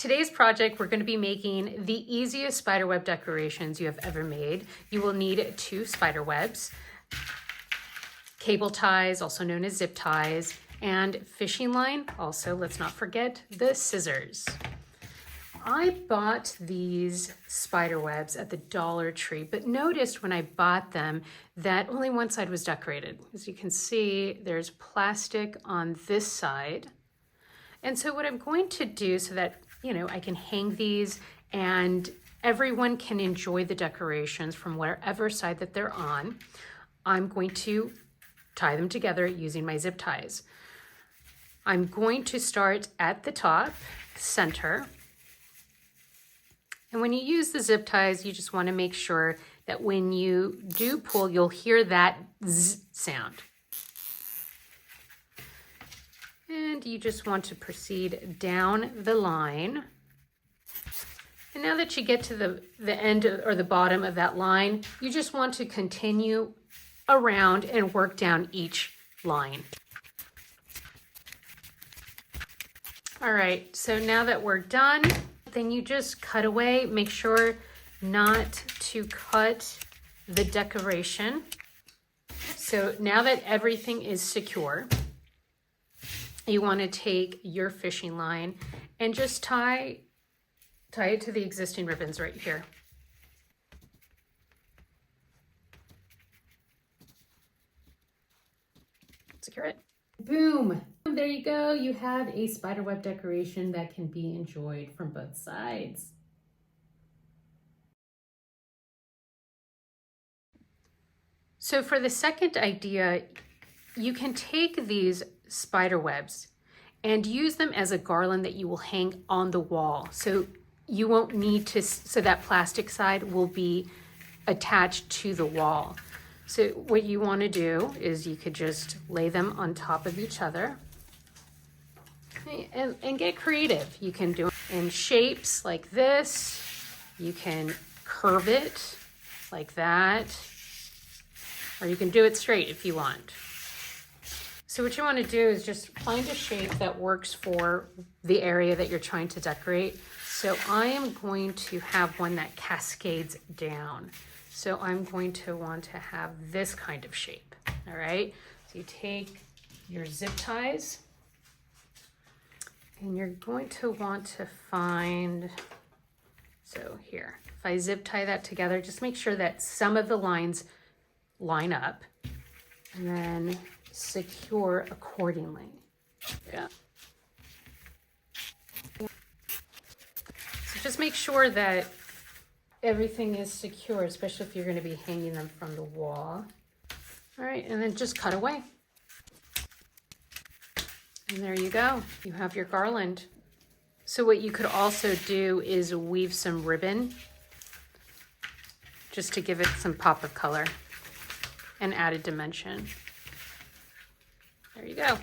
today's project, we're going to be making the easiest spiderweb decorations you have ever made. You will need 2 spider webs, cable ties, also known as zip ties, and fishing line. Also, let's not forget the scissors. I bought these spider webs at the Dollar Tree, but noticed when I bought them that only one side was decorated. As you can see, there's plastic on this side. And so what I'm going to do so that, I can hang these and everyone can enjoy the decorations from wherever side that they're on, I'm going to tie them together using my zip ties. I'm going to start at the top, center. And when you use the zip ties, you just want to make sure that when you do pull, you'll hear that zzz sound. And you just want to proceed down the line. And now that you get to the end or the bottom of that line, you just want to continue around and work down each line. All right, so now that we're done, then you just cut away. Make sure not to cut the decoration. So now that everything is secure, you want to take your fishing line and just tie it to the existing ribbons right here. Secure it. Boom! There you go. You have a spiderweb decoration that can be enjoyed from both sides. So for the second idea, you can take these spider webs and use them as a garland that you will hang on the wall. So you won't need to, so that plastic side will be attached to the wall. So what you want to do is you could just lay them on top of each other and get creative. You can do it in shapes like this. You can curve it like that, or you can do it straight if you want. So what you want to do is just find a shape that works for the area that you're trying to decorate. So I am going to have one that cascades down. So I'm going to want to have this kind of shape, all right? So you take your zip ties and you're going to want to find, so here, if I zip tie that together, just make sure that some of the lines line up and then secure accordingly. Yeah. So just make sure that everything is secure, especially if you're going to be hanging them from the wall. All right, and then just cut away. And there you go. You have your garland. So what you could also do is weave some ribbon just to give it some pop of color and added dimension. There you go.